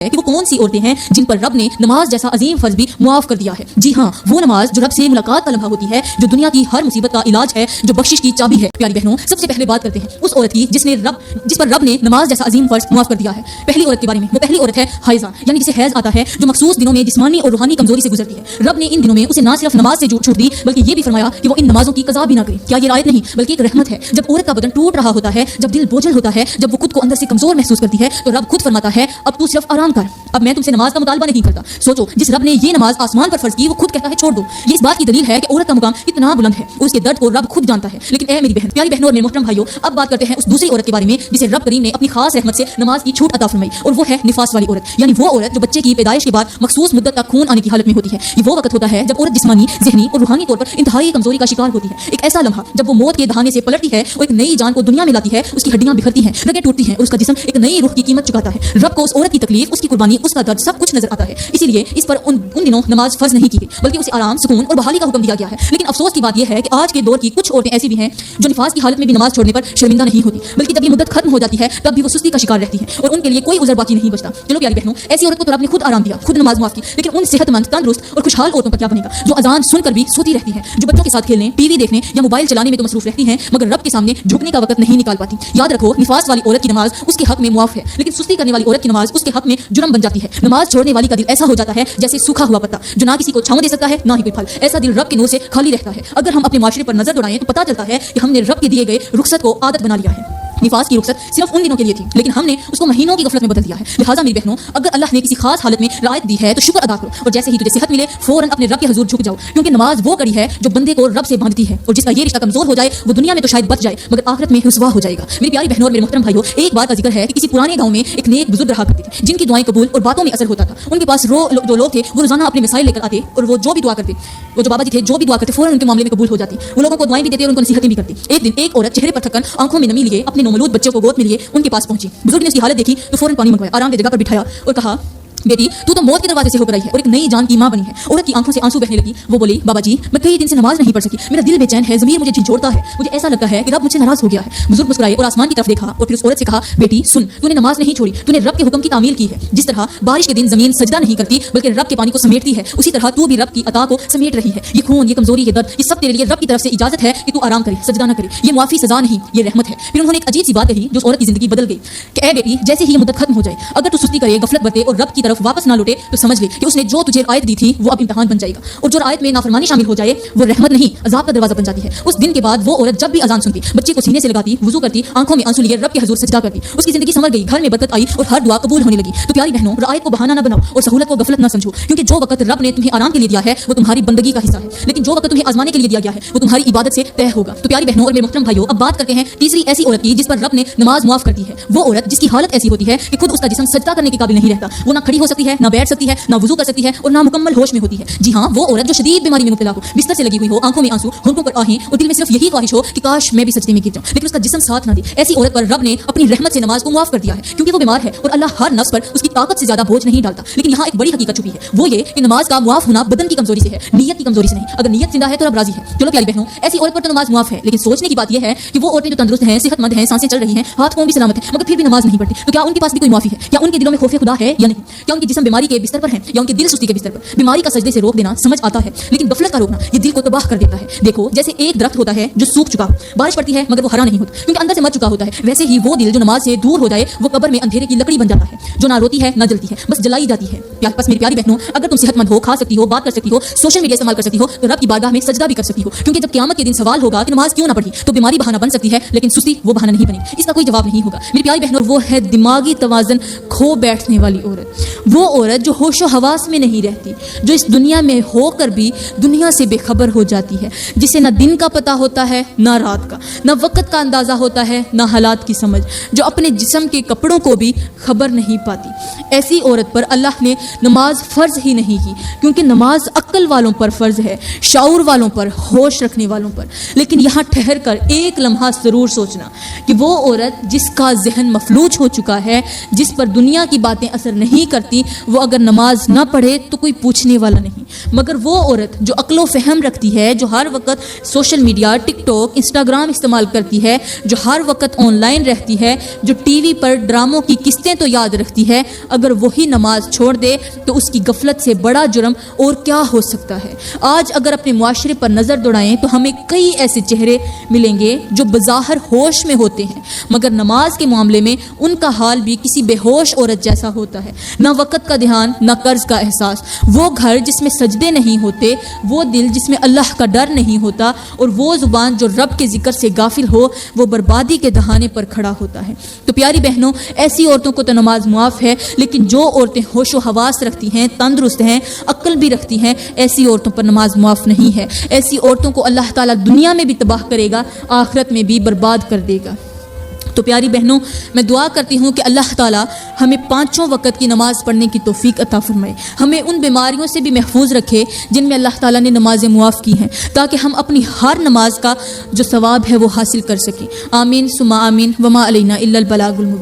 کہ وہ کون سی عورتیں ہیں جن پر رب نے نماز جیسا عظیم فرض بھی معاف کر دیا ہے. جی ہاں، وہ نماز جو رب سے ملاقات کا لمحہ ہوتی ہے، جو دنیا کی ہر مصیبت کا علاج ہے، جو بخشش کی چابی ہے. پیاری بہنوں، سب سے پہلے بات کرتے ہیں اس عورت کی جس پر رب نے نماز جیسا عظیم فرض معاف کر دیا ہے. پہلی عورت کے بارے میں، وہ پہلی عورت ہے حائضہ، یعنی جسے حیض آتا ہے، جو مخصوص دنوں میں جسمانی اور روحانی کمزوری سے گزرتی ہے. رب نے ان دنوں میں اسے نہ صرف نماز سے چھوٹ دی بلکہ یہ بھی فرمایا کہ وہ ان نمازوں کی قضا بھی نہ کرے. کیا یہ رعایت نہیں بلکہ ایک رحمت ہے؟ جب عورت کا بدن ٹوٹ رہا ہوتا ہے، جب دل بوجھل ہوتا ہے، جب وہ خود کو اندر سے کمزور محسوس کرتی ہے، تو رب خود فرماتا ہے اب تو صرف آرام کر، اب میں تم سے نماز کا مطالبہ نہیں کرتا. سوچو، جس رب نے یہ نماز آسمان پر فرض کی وہ خود کہتا ہے چھوڑ دو. یہ اس بات کی دلیل ہے کہ عورت کا مقام کتنا بلند ہے اور اس کے درد کو رب خود جانتا ہے. لیکن اے میری بہن، پیاری بہنوں اور میرے محترم بھائیوں، اب بات کرتے ہیں اس دوسری عورت کے بارے میں جسے رب کریم نے اپنی خاص رحمت سے نماز کی چھوٹ عطا فرمائی، اور وہ ہے نفاس والی عورت، یعنی وہ عورت جو بچے کی پیدائش کے بعد مخصوص مدت تک خون آنے کی حالت میں ہوتی ہے. یہ وہ وقت ہوتا ہے جب عورت جسمانی، ذہنی اور روحانی طور پر انتہائی کمزوری کا شکار ہوتی ہے. ایک ایسا لمحہ جب وہ موت کے دہانے سے پلٹتی ہے اور ایک نئی جان کو دنیا میں لاتی ہے. اس کی ہڈیاں بکھرتی ہیں، رگیں ٹوٹتی ہیں اور اس کا جسم ایک نئی روح کی قیمت چکاتا ہے. رب کو اس عورت کی تکلیف، اس کی قربانی، اس کا درد سب کچھ نظر آتا ہے. اسی لیے اس پر ان دنوں نماز فرض نہیں کی گئی بلکہ اسے آرام، سکون اور بحالی کا حکم دیا گیا ہے. لیکن افسوس کی بات یہ ہے کہ آج کے دور کی کچھ عورتیں ایسی بھی ہیں جو نفاس کی حالت میں بھی نماز چھوڑنے پر شرمندہ نہیں ہوتی، بلکہ جب یہ مدت ختم ہو جاتی ہے تب بھی وہ سستی کا شکار رہتی ہے اور ان کے لیے کوئی عذر باقی نہیں بچتا. چلو پیاری بہنوں، ایسی عورت کو تو رب نے خود آرام دیا، خود نماز معاف کی، لیکن ان صحت مند، تندرست اور خوشحال عورتوں کا کیا بنے گا جو اذان سن کر بھی سوتی رہتی ہیں، جو بچوں کے ساتھ کھیلنے، ٹی وی دیکھنے یا موبائل چلانے میں تو مصروف رہتی ہیں مگر رب کے سامنے جھکنے کا وقت نہیں نکال پاتی. یاد رکھو، نفاس والی عورت کی نماز اس کے حق میں معاف ہے، لیکن سستی کرنے والی عورت کی نماز اس کے حق میں جرم بن جاتی ہے. نماز چھوڑنے والی کا دل ایسا ہو جاتا ہے جیسے سوکھا ہوا پتا جو نہ کسی کو چھاؤں دے سکتا ہے نہ ہی کوئی پھل. ایسا دل رب کے نور سے خالی رہتا ہے. اگر ہم اپنے معاشرے پر نظر دوڑائیں تو پتہ چلتا ہے کہ ہم نے رب کے دیے گئے رخصت کو عادت بنا لیا ہے. نفاس کی رخصت صرف ان دنوں کے لیے تھی لیکن ہم نے اس کو مہینوں کی غفلت میں بدل دیا ہے. لہٰذا میری بہنوں، اگر اللہ نے کسی خاص حالت میں رعایت دی ہے تو شکر ادا کرو، اور جیسے ہی تجھے صحت ملے فوراً اپنے رب کے حضور جھک جاؤ، کیونکہ نماز وہ کڑی ہے جو بندے کو رب سے باندھتی ہے، اور جس کا یہ رشتہ کمزور ہو جائے وہ دنیا میں تو شاید بچ جائے مگر آخرت میں رسوا ہو جائے گا. میری پیاری بہنوں اور میرے محترم بھائیوں، ایک بات کا ذکر ہے کہ کسی پرانے گاؤں میں ایک نیک بزرگ رہا کرتے تھے جن کی دعائیں قبول اور باتوں میں اثر ہوتا تھا. ان کے پاس جو لوگ تھے وہ روزانہ اپنے مسائل لے کر آتے اور وہ جو بھی دعا کرتے، وہ جو بابا جی تھے جو بھی دعا کرتے فوراً ان کے معاملے میں قبول ہو جاتی. وہ لوگوں کو دعائیں بھی دیتے اور ان کو نصیحتیں بھی کرتی. ایک دن ایک عورت چہرے پر تھکن، آنکھوں میں نمی لیے اپنے نومولود بچے کو گود میں لیے ان کے پاس پہنچی. بزرگ نے اس کی حالت دیکھی تو فوراً پانی منگوایا، آرام دہ جگہ پر بٹھایا اور کہا، بیٹی تو موت کے دروازے سے ہو کر آئی ہے اور ایک نئی جان کی ماں بنی ہے. عورت کی آنکھوں سے آنسو بہنے لگی. وہ بولی، بابا جی میں کئی دن سے نماز نہیں پڑھ سکی، میرا دل بے چین ہے، ضمیر مجھے جھنجھوڑتا ہے، مجھے ایسا لگتا ہے کہ رب مجھ سے ناراض ہو گیا ہے. بزرگ مسکرائے اور آسمان کی طرف دیکھا اور پھر اس عورت سے کہا، بیٹی سن، تو نے نماز نہیں چھوڑی، تو نے رب کے حکم کی تعمیل کی ہے. جس طرح بارش کے دن زمین سجدہ نہیں کرتی بلکہ رب کے پانی کو سمیٹتی ہے، اسی طرح تو بھی رب کی عطا کو سمیٹ رہی ہے. یہ خون، یہ کمزوری، یہ درد، یہ سب تیرے لیے رب کی طرف سے اجازت ہے کہ تو آرام کرے، سجدہ نہ کرے. یہ معافی سزا نہیں، یہ رحمت ہے. پھر انہوں نے ایک عجیب سی بات کہی جو اس عورت کی زندگی بدل گئی کہ اے بیٹی، جیسے ہی یہ مدت ختم ہو جائے اگر تو سستی کرے، غفلت برتے اور رب کی طرف واپس نہ لوٹے تو سمجھ لے کہ اس نے جو تجھے آیت دی تھی وہ اب امتحان بن جائے گا، اور جو آیت میں نافرمانی شامل ہو جائے وہ رحمت نہیں عذاب کا دروازہ بن جاتی ہے. اس دن کے بعد وہ عورت جب بھی اذان سنتی، بچے کو سینے سے لگاتی، وضو کرتی، آنکھوں میں آنسو لیے رب کے حضور سجدہ کرتی. اس کی زندگی سنور گئی، گھر میں برکت آئی اور ہر دعا قبول ہونے لگی. تو پیاری بہنوں، رعایت کو بہانہ نہ بناؤ اور سہولت کو غفلت نہ سمجھو، کیونکہ جو وقت رب نے تمہیں آرام کے لیے دیا ہے وہ تمہاری بندگی کا حصہ ہے، لیکن جو وقت تمہیں آزمانے کے لیے دیا گیا ہے وہ تمہاری عبادت سے طے ہوگا. تو پیاری بہنوں اور میرے محترم بھائیوں، اب بات کرتے ہیں تیسری ایسی عورت کی جس پر رب نے نماز معاف کر دی ہے. وہ عورت جس کی حالت ایسی ہوتی ہے کہ خود اس کا جسم سجدہ کرنے کے قابل نہیں رہتا. وہ نہ کھڑی ہو سکتی ہے، نہ بیٹھ سکتی ہے، نہ وضو کر سکتی ہے اور نہ مکمل ہوش میں ہوتی ہے. جی ہاں، وہ عورت جو شدید بیماری میں مبتلا ہو، بستر سے لگی ہوئی ہو، آنکھوں میں آنسو، ہونٹوں پر آہیں اور دل میں صرف یہی خواہش ہو کہ کاش میں بھی سجدے میں گر جاؤں، لیکن اس کا جسم ساتھ نہ دے. ایسی عورت پر رب نے اپنی رحمت سے نماز کو معاف کر دیا ہے کیونکہ وہ بیمار ہے اور اللہ ہر نفس پر اس کی طاقت سے زیادہ بوجھ نہیں ڈالتا. لیکن یہاں ایک بڑی حقیقت چھپی ہے، وہ یہ کہ نماز کا معاف ہونا بدن کی کمزوری سے ہے، نیت کی کمزوری سے نہیں. اگر نیت زندہ ہے تو رب راضی ہے. چلو پیاری بہنوں، ایسی عورت پر تو نماز معاف ہے، لیکن سوچنے کی بات یہ ہے کہ وہ عورتیں جو تندرست ہیں، صحت مند ہیں، سانسیں چل رہی ہیں، ہاتھ پاؤں بھی سلامت ہیں مگر پھر بھی نماز نہیں پڑھتی، تو کیا ان کے پاس بھی کوئی معافی ہے؟ کیا ان کے دلوں میں خوف خدا ہے یا نہیں؟ کیا ان کے جسم بیماری کے بستر پر ہیں یا ان کے دل سستی کے بستر پر؟ بیماری کا سجدے سے روک دینا سمجھ آتا ہے لیکن غفلت کا روکنا یہ دل کو تباہ کر دیتا ہے. دیکھو، جیسے ایک درخت ہوتا ہے جو سوکھ چکا، بارش پڑتی ہے مگر وہ ہرا نہیں ہوتا کیونکہ اندر سے مر چکا ہوتا ہے، ویسے ہی وہ دل جو نماز سے دور ہو جائے وہ قبر میں اندھیرے کی لکڑی بن جاتا ہے جو نہ روتی ہے نہ جلتی ہے، بس جلائی جاتی ہے. بس میری پیاری بہنوں، اگر تم صحت مند ہو، کھا سکتی ہو، بات کر سکتی ہو، سوشل میڈیا استعمال کر سکتی ہو تو رب کی بارگاہ میں سجدہ بھی کر سکتی ہو، کیونکہ جب قیامت کے دن سوال ہوگا کہ نماز کیوں نہ پڑھی تو بیماری بہانہ بن سکتی ہے لیکن سستی وہ بہانہ نہیں بنے گی، اس کا کوئی جواب نہیں ہوگا. میری پیاری بہنوں، وہ ہے دماغی توازن کھو بیٹھنے والی عورت. وہ عورت جو ہوش و حواس میں نہیں رہتی، جو اس دنیا میں ہو کر بھی دنیا سے بے خبر ہو جاتی ہے، جسے نہ دن کا پتہ ہوتا ہے نہ رات کا، نہ وقت کا اندازہ ہوتا ہے نہ حالات کی سمجھ، جو اپنے جسم کے کپڑوں کو بھی خبر نہیں پاتی. ایسی عورت پر اللہ نے نماز فرض ہی نہیں کی کیونکہ نماز عقل والوں پر فرض ہے، شعور والوں پر، ہوش رکھنے والوں پر. لیکن یہاں ٹھہر کر ایک لمحہ ضرور سوچنا کہ وہ عورت جس کا ذہن مفلوج ہو چکا ہے، جس پر دنیا کی باتیں اثر نہیں کرتی رکھتی وہ اگر نماز نہ پڑھے تو کوئی پوچھنے والا نہیں، مگر وہ عورت جو عقل و فہم رکھتی ہے، جو ہر وقت سوشل میڈیا، ٹک ٹاک، انسٹاگرام استعمال کرتی ہے، جو ہر وقت آن لائن رہتی ہے، جو ٹی وی پر ڈراموں کی قسطیں تو یاد رکھتی ہے، اگر وہی نماز چھوڑ دے تو اس کی غفلت سے بڑا جرم اور کیا ہو سکتا ہے۔ آج اگر اپنے معاشرے پر نظر دوڑائیں تو ہمیں کئی ایسے چہرے ملیں گے جو بظاہر ہوش میں ہوتے ہیں، مگر نماز کے معاملے میں ان کا حال بھی کسی بے ہوش عورت جیسا ہوتا ہے۔ نہ وقت کا دھیان، نہ قرض کا احساس، وہ گھر جس میں سجدے نہیں ہوتے، وہ دل جس میں اللہ کا ڈر نہیں ہوتا، اور وہ زبان جو رب کے ذکر سے غافل ہو، وہ بربادی کے دہانے پر کھڑا ہوتا ہے۔ تو پیاری بہنوں، ایسی عورتوں کو تو نماز معاف ہے، لیکن جو عورتیں ہوش و حواس رکھتی ہیں، تندرست ہیں، عقل بھی رکھتی ہیں، ایسی عورتوں پر نماز معاف نہیں ہے۔ ایسی عورتوں کو اللہ تعالیٰ دنیا میں بھی تباہ کرے گا، آخرت میں بھی برباد کر دے گا۔ تو پیاری بہنوں، میں دعا کرتی ہوں کہ اللہ تعالیٰ ہمیں 5 وقت کی نماز پڑھنے کی توفیق عطا فرمائے، ہمیں ان بیماریوں سے بھی محفوظ رکھے جن میں اللہ تعالیٰ نے نمازیں معاف کی ہیں، تاکہ ہم اپنی ہر نماز کا جو ثواب ہے وہ حاصل کر سکیں۔ آمین ثم آمین، وما علینا الا البلاغ المبین۔